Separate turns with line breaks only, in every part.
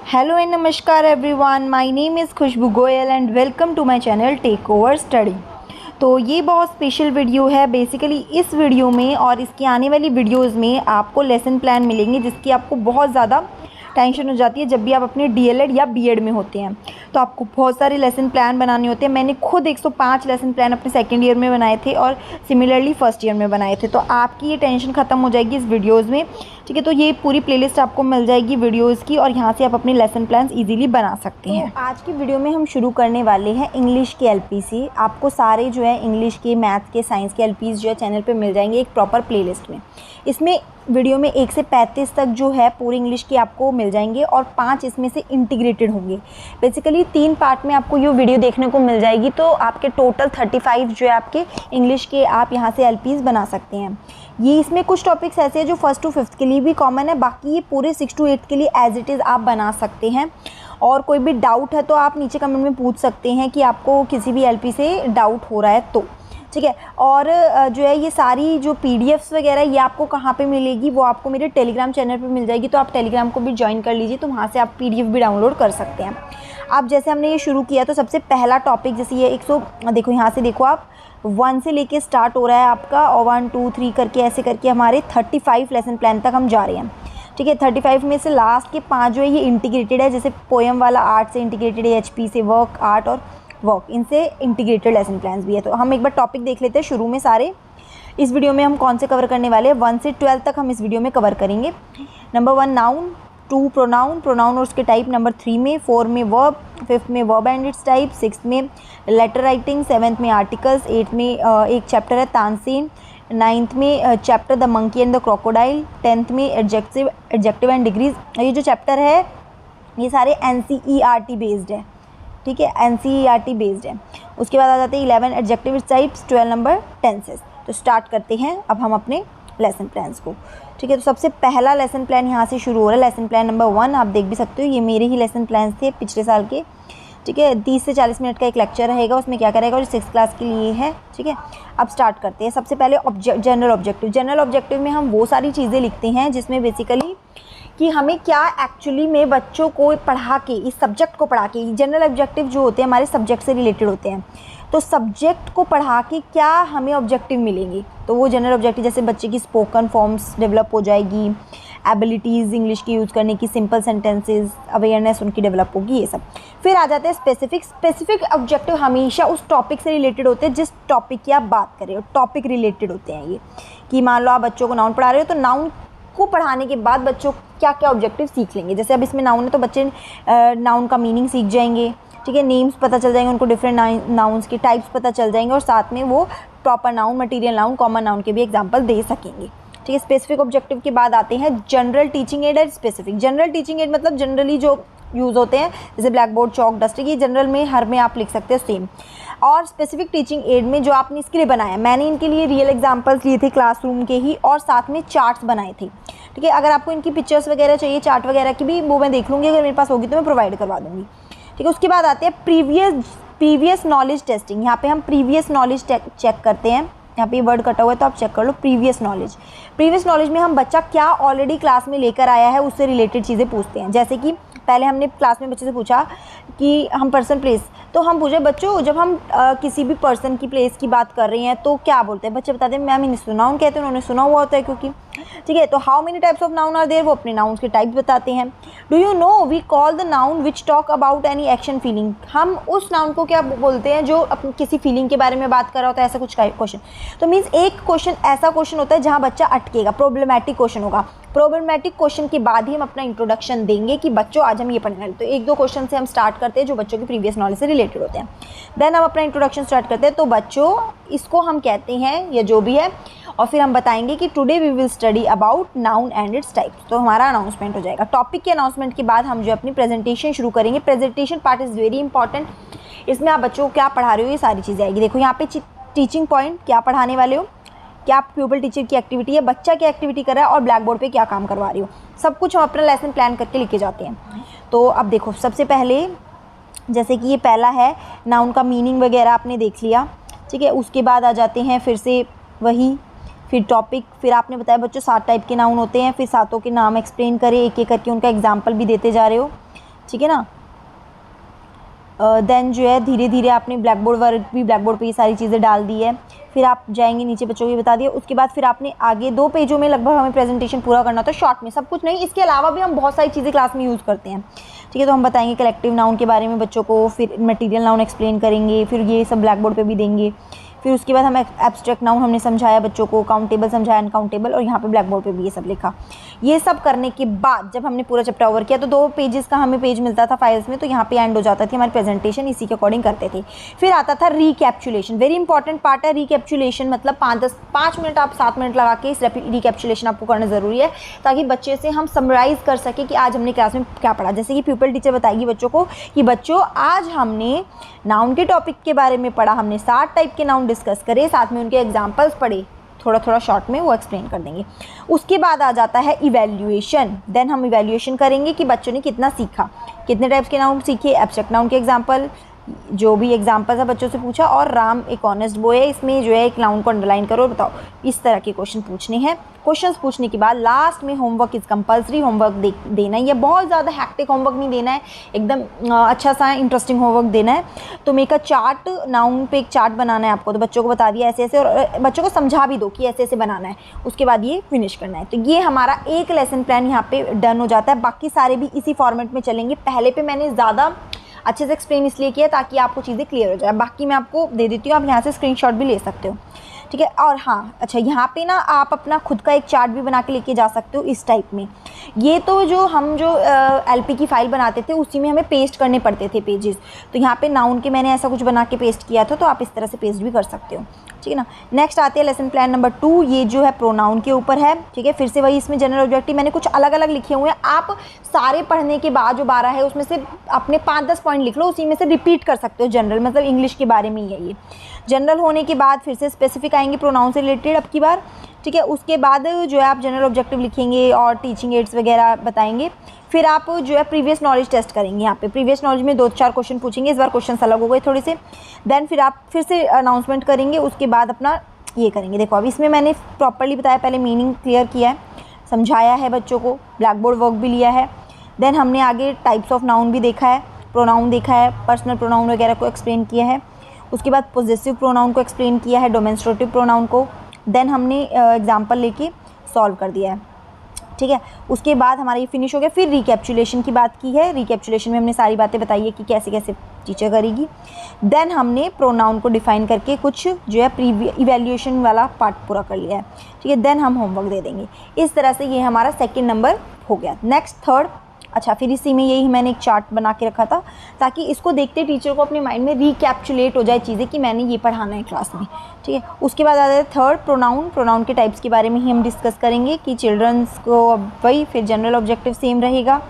Hello and नमस्कार everyone, my name is Khushboo Goyal and welcome to my channel take over study. तो ये बहुत special video है। Basically इस वीडियो में और इसकी आने वाली वीडियोस में आपको लेसन प्लान मिलेंगे जिसकी आपको बहुत ज़्यादा टेंशन हो जाती है जब भी आप अपने डीएलएड या बीएड में होते हैं। तो आपको बहुत सारे लेसन प्लान बनाने होते हैं। मैंने खुद 105 लेसन प्लान अपने सेकेंड ईयर में बनाए थे और सिमिलरली फर्स्ट ईयर में बनाए थे। तो आपकी ये टेंशन ख़त्म हो जाएगी इस वीडियोज़ में, ठीक है। तो ये पूरी प्लेलिस्ट आपको मिल जाएगी वीडियोज़ की और यहाँ से आप अपने लेसन प्लान्स ईजिली बना सकते हैं। तो आज की वीडियो में हम शुरू करने वाले हैं इंग्लिश के एलपी से। आपको सारे जो है इंग्लिश के, मैथ्स के, साइंस के एलपीज़ जो है चैनल पर मिल जाएंगे एक प्रॉपर प्लेलिस्ट में। इसमें वीडियो में 1 से 35 तक जो है पूरी इंग्लिश की आपको मिल जाएंगे और 5 इसमें से इंटीग्रेटेड होंगे। बेसिकली 3 पार्ट में आपको ये वीडियो देखने को मिल जाएगी। तो आपके टोटल 35 जो है आपके इंग्लिश के आप यहाँ से एलपीज़ बना सकते हैं। ये इसमें कुछ टॉपिक्स ऐसे हैं जो 1st to 5th के लिए भी कॉमन है, बाकी ये पूरे 6 to 8 के लिए एज इट इज़ आप बना सकते हैं। और कोई भी डाउट है तो आप नीचे कमेंट में पूछ सकते हैं कि आपको किसी भी एलपी से डाउट हो रहा है तो, ठीक है। और जो है ये सारी जो पीडीएफ्स वगैरह ये आपको कहाँ पे मिलेगी, वो आपको मेरे टेलीग्राम चैनल पे मिल जाएगी। तो आप टेलीग्राम को भी ज्वाइन कर लीजिए, तो वहाँ से आप पीडीएफ भी डाउनलोड कर सकते हैं। अब जैसे हमने ये शुरू किया तो सबसे पहला टॉपिक जैसे ये 100 देखो यहाँ से देखो आप 1 से लेके स्टार्ट हो रहा है आपका और 1 2 3 करके ऐसे करके हमारे 35 लेसन प्लान तक हम जा रहे हैं, ठीक है। 35 में से लास्ट के 5 जो है ये इंटीग्रेटेड है। जैसे पोएम वाला आर्ट से इंटीग्रेटेड है, एचपी से वर्क, आर्ट और वर्क, इनसे इंटीग्रेटेड लेसन प्लान्स भी है। तो हम एक बार टॉपिक देख लेते हैं शुरू में सारे। इस वीडियो में हम कौन से कवर करने वाले हैं, 1 से 12 तक हम इस वीडियो में कवर करेंगे। नंबर 1 नाउन, 2 प्रोनाउन, प्रोनाउन और उसके टाइप, नंबर 3 में, 4 में वर्ब, 5th में verb and it's type, 6th में लेटर राइटिंग, 7th में आर्टिकल्स, 8th में एक चैप्टर है तानसेन, 9th में chapter the monkey and the crocodile, 10th में एडजेक्टिव एंड डिग्रीज। ये जो चैप्टर है ये सारे एनसीईआरटी बेस्ड है, ठीक है, एनसीईआरटी बेस्ड है। उसके बाद आ जाते हैं 11 एडजेक्टिव टाइप्स, 12 नंबर टेंसेस। तो स्टार्ट करते हैं अब हम अपने लेसन प्लान्स को, ठीक है। तो सबसे पहला लेसन प्लान यहाँ से शुरू हो रहा है। लेसन प्लान नंबर 1 आप देख भी सकते हो, ये मेरे ही लेसन प्लान्स थे पिछले साल के, ठीक है। 30 से 40 मिनट का एक लेक्चर रहेगा, उसमें क्या करेगा और 6th क्लास के लिए है, ठीक है। अब स्टार्ट करते हैं। सबसे पहले जनरल ऑब्जेक्टिव। जनरल ऑब्जेक्टिव में हम वो सारी चीज़ें लिखते हैं जिसमें बेसिकली कि हमें क्या एक्चुअली में बच्चों को पढ़ा के, इस सब्जेक्ट को पढ़ा के, जनरल ऑब्जेक्टिव जो होते हैं हमारे सब्जेक्ट से रिलेटेड होते हैं। तो सब्जेक्ट को पढ़ा के क्या हमें ऑब्जेक्टिव मिलेंगे, तो वो जनरल ऑब्जेक्टिव जैसे बच्चे की स्पोकन फॉर्म्स डेवलप हो जाएगी, एबिलिटीज़ इंग्लिश की यूज़ करने की, सिंपल सेंटेंसेस, अवेयरनेस उनकी डेवलप होगी, ये सब। फिर आ जाते हैं स्पेसिफिक ऑब्जेक्टिव हमेशा उस टॉपिक से रिलेटेड होते हैं जिस टॉपिक की आप बात कर रहे हो, टॉपिक रिलेटेड होते हैं ये। कि मान लो आप बच्चों को नाउन पढ़ा रहे हो तो नाउन को पढ़ाने के बाद बच्चों क्या क्या ऑब्जेक्टिव सीख लेंगे। जैसे अब इसमें नाउन है तो बच्चे नाउन का मीनिंग सीख जाएंगे, ठीक है, नेम्स पता चल जाएंगे उनको, डिफरेंट नाउन्स के टाइप्स पता चल जाएंगे और साथ में वो proper noun, material noun, common noun के भी एग्जांपल दे सकेंगे, ठीक है। स्पेसिफिक ऑब्जेक्टिव के बाद आते हैं general teaching add and specific. General teaching add मतलब जनरली जो यूज़ होते हैं जैसे ब्लैक बोर्ड, चॉक, डस्टर, ये जनरल में हर में आप लिख सकते हो सेम। और स्पेसिफिक टीचिंग एड में जो आपने इसके लिए बनाया, मैंने इनके लिए रियल एग्जांपल्स लिए थे क्लासरूम के ही और साथ में चार्ट्स बनाए थे, ठीक है। अगर आपको इनकी पिक्चर्स वगैरह चाहिए, चार्ट वगैरह की भी, वो मैं देख लूँगी, अगर मेरे पास होगी तो मैं प्रोवाइड करवा दूँगी, ठीक है। उसके बाद आते हैं प्रीवियस नॉलेज टेस्टिंग। यहाँ पे हम प्रीवियस नॉलेज चेक करते हैं। यहाँ पे ये वर्ड कटा हुआ है तो आप चेक कर लो, प्रीवियस नॉलेज में हम बच्चा क्या ऑलरेडी क्लास में लेकर आया है उससे रिलेटेड चीज़ें पूछते हैं। जैसे कि पहले हमने क्लास में बच्चे से पूछा कि हम पर्सन प्लेस, तो हम पूछे बच्चों जब हम किसी भी पर्सन की प्लेस की बात कर रहे हैं तो क्या बोलते हैं, बच्चे बताते हैं मैम इन्हें नाउन कहते हैं, उन्होंने सुना हुआ होता है क्योंकि, ठीक है। तो how many types of noun are there, वो अपने नाउन्स के टाइप्स बताते हैं। Do you know we call the noun which talk about any action feeling. हम उस नाउन को क्या बोलते हैं जो अपनी किसी फीलिंग के बारे में बात कर रहा होता है, ऐसा कुछ क्वेश्चन। तो मीन्स एक क्वेश्चन ऐसा क्वेश्चन होता है जहाँ बच्चा अटकेगा, प्रॉब्लमैटिक क्वेश्चन होगा। प्रॉब्लमैटिक क्वेश्चन के बाद ही हम अपना इंट्रोडक्शन देंगे कि बच्चों आज हम ये पढ़ने वाले। तो 1-2 क्वेश्चन से हम स्टार्ट करते हैं जो बच्चों की प्रीवियस नॉलेज से रिलेटेड होते हैं। देन हम अपना इंट्रोडक्शन स्टार्ट करते हैं। तो बच्चों इसको हम कहते हैं या जो भी है, और फिर हम बताएंगे कि today we will study about noun and its types. तो हमारा अनाउंसमेंट हो जाएगा। टॉपिक के अनाउंसमेंट के बाद हम जो अपनी प्रेजेंटेशन शुरू करेंगे। Presentation part is very important. इसमें आप बच्चों को क्या पढ़ा रहे हो ये सारी चीज़ें आएगी। देखो यहाँ पे टीचिंग पॉइंट, क्या पढ़ाने वाले हो, क्या प्यूपल टीचर की एक्टिविटी है, बच्चा क्या एक्टिविटी कर रहा है और ब्लैक बोर्ड पे क्या काम करवा रही हो, सब कुछ हम अपना लेसन प्लान करके लिखे जाते हैं। तो अब देखो सबसे पहले जैसे कि ये पहला है नाउन का मीनिंग वगैरह आपने देख लिया, ठीक है। उसके बाद आ जाते हैं फिर से वही, फिर टॉपिक, फिर आपने बताया बच्चों 7 टाइप के नाउन होते हैं, फिर 7 के नाम एक्सप्लेन करें एक एक करके, उनका एग्जाम्पल भी देते जा रहे हो, ठीक है ना। देन जो है धीरे धीरे आपने ब्लैक बोर्ड वर्क भी ब्लैक बोर्ड पे ये सारी चीज़ें डाल दी है। फिर आप जाएंगे नीचे, बच्चों को ये बता दिया। उसके बाद फिर आपने आगे 2 पेजों में लगभग हमें प्रेजेंटेशन पूरा करना होता है, शॉर्ट में, सब कुछ नहीं। इसके अलावा भी हम बहुत सारी चीज़ें क्लास में यूज़ करते हैं, ठीक है। तो हम बताएंगे कलेक्टिव नाउन के बारे में बच्चों को, फिर मटेरियल नाउन एक्सप्लेन करेंगे, फिर ये सब ब्लैक बोर्ड पर भी देंगे। फिर उसके बाद हम एब्स्ट्रैक्ट नाउन हमने समझाया बच्चों को, काउंटेबल समझाया, अनकाउंटेबल, और यहाँ पे ब्लैक बोर्ड पे भी ये सब लिखा। ये सब करने के बाद जब हमने पूरा चैप्टर ओवर किया तो 2 पेजेस का हमें पेज मिलता था फाइल्स में, तो यहाँ पे एंड हो जाता थी हमारी प्रेजेंटेशन, इसी के अकॉर्डिंग करते थे। फिर आता था रिकैप्चुलेशन, वेरी इंपॉर्टेंट पार्ट है रिकैप्चुलेशन, मतलब 5 मिनट आप 7 मिनट लगा के इस रिकैप्चुलेशन आपको करना ज़रूरी है, ताकि बच्चे से हम समराइज़ कर सकें कि आज हमने क्लास में क्या पढ़ा। जैसे कि प्यूपल टीचर बताएगी बच्चों को कि बच्चों आज हमने नाउन के टॉपिक के बारे में पढ़ा, हमने 7 टाइप के नाउन डिस्कस करे, साथ में उनके एग्जाम्पल्स पढ़े, थोड़ा थोड़ा शॉर्ट में वो एक्सप्लेन कर देंगे। उसके बाद आ जाता है इवैल्यूएशन। देन हम इवैल्यूएशन करेंगे कि बच्चों ने कितना सीखा, कितने टाइप्स के नाउन सीखे, एब्स्ट्रैक्ट नाउन के एग्जाम्पल, जो भी एग्जाम्पल्स है बच्चों से पूछा, और राम एक ऑनेस्ट बॉय है, इसमें जो है एक नाउन को अंडरलाइन करो और बताओ। इस तरह के क्वेश्चन पूछने हैं। क्वेश्चंस पूछने के बाद लास्ट में होमवर्क इज़ कंपल्सरी, होमवर्क देना ही है। बहुत ज़्यादा हैक्टिक होमवर्क नहीं देना है, एकदम अच्छा सा इंटरेस्टिंग होमवर्क देना है। तो मेक अ चार्ट, नाउन पे एक चार्ट बनाना है आपको, तो बच्चों को बता दिया ऐसे ऐसे, और बच्चों को समझा भी दो कि ऐसे ऐसे बनाना है। उसके बाद ये फिनिश करना है। तो ये हमारा एक लेसन प्लान यहाँ पे डन हो जाता है। बाकी सारे भी इसी फॉर्मेट में चलेंगे। पहले पे मैंने ज़्यादा अच्छे से एक्सप्लेन इसलिए किया ताकि आपको चीज़ें क्लियर हो जाए। बाकी मैं आपको दे देती हूँ, आप यहाँ से स्क्रीनशॉट भी ले सकते हो, ठीक है। और हाँ, अच्छा, यहाँ पे ना आप अपना खुद का एक चार्ट भी बना के लेके जा सकते हो इस टाइप में। ये तो जो हम एलपी की फ़ाइल बनाते थे उसी में हमें पेस्ट करने पड़ते थे पेजेस, तो यहाँ पे नाउन के मैंने ऐसा कुछ बना के पेस्ट किया था, तो आप इस तरह से पेस्ट भी कर सकते हो, ठीक है ना। नेक्स्ट आते हैं लेसन प्लान नंबर 2। ये जो है प्रोनाउन के ऊपर है, ठीक है। फिर से वही, इसमें जनरल ऑब्जेक्टिव मैंने कुछ अलग अलग लिखे हुए हैं। आप सारे पढ़ने के बाद जो 12 है उसमें से अपने 5-10 पॉइंट लिख लो, उसी में से रिपीट कर सकते हो। जनरल मतलब इंग्लिश के बारे में ही है ये। जनरल होने के बाद फिर से स्पेसिफिक आएंगे प्रोनाउन से रिलेटेड अब की बार, ठीक है। उसके बाद जो है आप जनरल ऑब्जेक्टिव लिखेंगे और टीचिंग एड्स वगैरह बताएंगे। फिर आप जो है प्रीवियस नॉलेज टेस्ट करेंगे। यहाँ पे प्रीवियस नॉलेज में 2-4 क्वेश्चन पूछेंगे, इस बार क्वेश्चन अलग हो गए थोड़े से। देन फिर आप फिर से अनाउंसमेंट करेंगे, उसके बाद अपना ये करेंगे। देखो अब इसमें मैंने प्रॉपर्ली बताया, पहले मीनिंग क्लियर किया है, समझाया है बच्चों को, ब्लैक बोर्ड वर्क भी लिया है। देन हमने आगे टाइप्स ऑफ नाउन भी देखा है, प्रोनाउन देखा है, पर्सनल प्रोनाउन वगैरह को एक्सप्लेन किया है। उसके बाद पॉजिटिव प्रोनाउन को एक्सप्लेन किया है, डेमोंस्ट्रेटिव प्रोनाउन को। देन हमने एग्जाम्पल लेके सॉल्व कर दिया है, ठीक है। उसके बाद हमारा ये फिनिश हो गया। फिर रिकैप्चुलेशन की बात की है। रिकैप्चुलेशन में हमने सारी बातें बताई है कि कैसे कैसे टीचर करेगी। देन हमने प्रोनाउन को डिफाइन करके कुछ जो है इवैल्यूएशन वाला पार्ट पूरा कर लिया है, ठीक है। देन हम होमवर्क दे देंगे। इस तरह से ये हमारा सेकेंड नंबर हो गया। नेक्स्ट थर्ड, अच्छा, फिर इसी में यही मैंने एक चार्ट बना के रखा था ताकि इसको देखते टीचर को अपने माइंड में रिकैप्चुलेट हो जाए चीज़ें कि मैंने ये पढ़ाना है क्लास में, ठीक है। उसके बाद आता है थर्ड, प्रोनाउन। प्रोनाउन के टाइप्स के बारे में ही हम डिस्कस करेंगे कि चिल्ड्रंस को वही, फिर जनरल ऑब्जेक्टिव सेम रहेगा।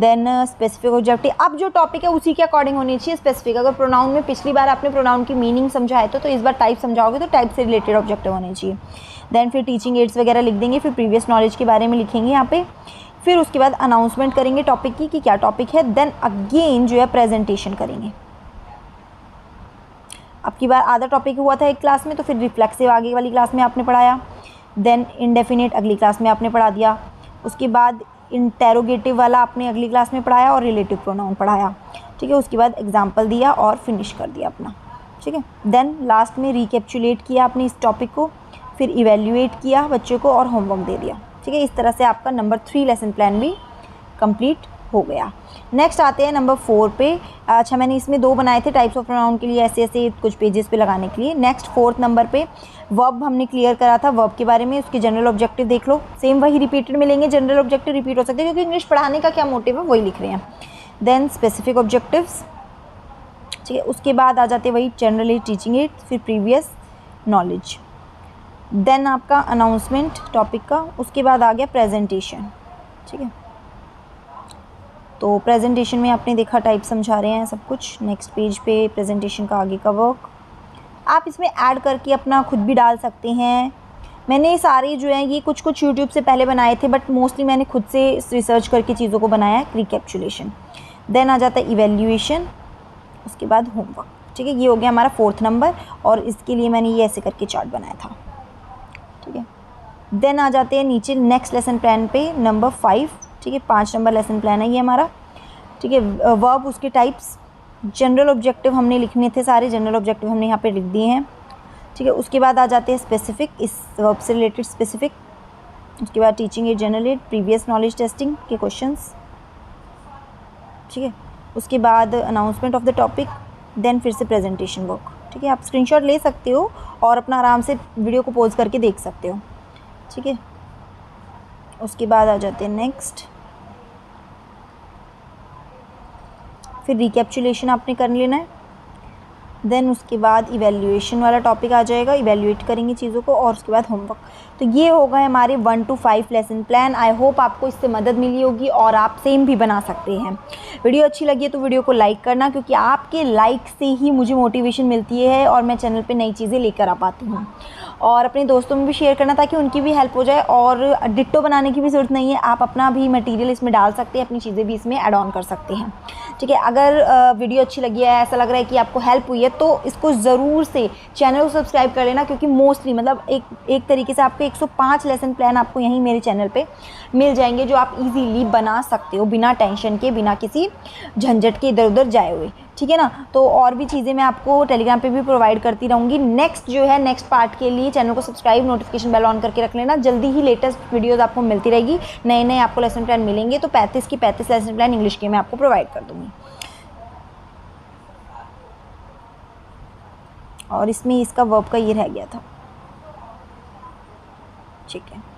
देन स्पेसिफिक ऑब्जेक्टिव, अब जो टॉपिक है उसी के अकॉर्डिंग होनी चाहिए स्पेसिफिक। अगर प्रोनाउन में पिछली बार आपने प्रोनाउन की मीनिंग समझाए तो इस बार टाइप समझाओगे तो टाइप से रिलेटेड ऑब्जेक्टिव होने चाहिए। देन फिर टीचिंग एड्स वगैरह लिख देंगे, फिर प्रीवियस नॉलेज के बारे में लिखेंगे यहाँ पे। फिर उसके बाद अनाउंसमेंट करेंगे टॉपिक की कि क्या टॉपिक है। देन अगेन जो है प्रेजेंटेशन करेंगे। अब की बार आधा टॉपिक हुआ था एक क्लास में, तो फिर रिफ्लेक्सिव आगे वाली क्लास में आपने पढ़ाया। देन इंडेफिनिट अगली क्लास में आपने पढ़ा दिया। उसके बाद इंटेरोगेटिव वाला आपने अगली क्लास में पढ़ाया और रिलेटिव प्रोनाउन पढ़ाया, ठीक है। उसके बाद एग्जाम्पल दिया और फिनिश कर दिया अपना, ठीक है। देन लास्ट में रिकैप्चुलेट किया आपने इस टॉपिक को, फिर इवेल्युएट किया बच्चों को और होमवर्क दे दिया, ठीक है। इस तरह से आपका नंबर 3 लेसन प्लान भी कंप्लीट हो गया। नेक्स्ट आते हैं नंबर 4 पे। अच्छा, मैंने इसमें 2 बनाए थे टाइप्स ऑफ प्रोनाउन के लिए, ऐसे ऐसे कुछ पेजेस पे लगाने के लिए। नेक्स्ट 4th नंबर पे वर्ब हमने क्लियर करा था, वर्ब के बारे में। उसके जनरल ऑब्जेक्टिव देख लो, सेम वही रिपीटेड मिलेंगे। जनरल ऑब्जेक्टिव रिपीट हो सकते हैं क्योंकि इंग्लिश पढ़ाने का क्या मोटिव है वही लिख रहे हैं। देन स्पेसिफिक ऑब्जेक्टिव्स, ठीक है। उसके बाद आ जाते वही जनरली टीचिंग एड, फिर प्रीवियस नॉलेज। देन आपका अनाउंसमेंट टॉपिक का। उसके बाद आ गया प्रेजेंटेशन, ठीक है। तो प्रेजेंटेशन में आपने देखा टाइप समझा रहे हैं सब कुछ। नेक्स्ट पेज पे प्रेजेंटेशन का आगे का वर्क आप इसमें ऐड करके अपना खुद भी डाल सकते हैं। मैंने सारे जो हैं ये कुछ यूट्यूब से पहले बनाए थे, बट मोस्टली मैंने खुद से रिसर्च करके चीज़ों को बनाया है। रिकैप्चुलेशन, देन आ जाता है इवेल्युएशन, उसके बाद होमवर्क, ठीक है। ये हो गया हमारा 4th नंबर और इसके लिए मैंने ये ऐसे करके चार्ट बनाया था, ठीक है। देन आ जाते हैं नीचे नेक्स्ट लेसन प्लान पे नंबर 5, ठीक है। 5 नंबर लेसन प्लान है ये हमारा, ठीक है। वर्ब, उसके टाइप्स, जनरल ऑब्जेक्टिव हमने लिखने थे, सारे जनरल ऑब्जेक्टिव हमने यहाँ पे लिख दिए हैं। ठीक है। उसके बाद आ जाते हैं स्पेसिफिक, इस वर्ब से रिलेटेड स्पेसिफिक। उसके बाद teaching aid general aid, previous knowledge testing के क्वेश्चंस। ठीक है। उसके बाद announcement of the topic, then फिर से प्रेजेंटेशन वर्क। ठीक है। आप स्क्रीनशॉट ले सकते हो और अपना आराम से वीडियो को पॉज करके देख सकते हो। ठीक है। उसके बाद आ जाते हैं नेक्स्ट, फिर रिकैप्चुलेशन आपने कर लेना है। देन उसके बाद इवैल्यूएशन वाला टॉपिक आ जाएगा, इवैल्यूएट करेंगे चीज़ों को, और उसके बाद होमवर्क। तो ये हो गए हमारे 1 to 5 lesson plan. I hope आपको इससे मदद मिली होगी और आप सेम भी बना सकते हैं। वीडियो अच्छी लगी है तो वीडियो को लाइक करना, क्योंकि आपके लाइक से ही मुझे मोटिवेशन मिलती है और मैं चैनल पे नई चीज़ें लेकर आ पाती हूँ। और अपने दोस्तों में भी शेयर करना ताकि उनकी भी हेल्प हो जाए। और डिट्टो बनाने की भी ज़रूरत नहीं है, आप अपना भी मटेरियल इसमें डाल सकते हैं, अपनी चीज़ें भी इसमें ऐड ऑन कर सकते हैं। ठीक है। अगर वीडियो अच्छी लगी है, ऐसा लग रहा है कि आपको हेल्प हुई है, तो इसको ज़रूर से चैनल को सब्सक्राइब कर लेना, क्योंकि मोस्टली मतलब एक तरीके से आपको 105 लेसन प्लान आपको यहीं मेरे चैनल पे मिल जाएंगे, जो आप इजीली बना सकते हो बिना टेंशन के, बिना किसी झंझट के इधर उधर जाए हुए। ठीक है ना। तो और भी चीज़ें मैं आपको टेलीग्राम पे भी प्रोवाइड करती रहूँगी। नेक्स्ट जो है, नेक्स्ट पार्ट के लिए चैनल को सब्सक्राइब, नोटिफिकेशन बेल ऑन करके रख लेना। जल्दी ही लेटेस्ट वीडियोस आपको मिलती रहेगी, नए नए आपको लेसन प्लान मिलेंगे। तो 35 की 35 लेसन प्लान इंग्लिश के मैं आपको प्रोवाइड कर दूँगी। और इसमें इसका वर्ब का ये रह गया था। ठीक है।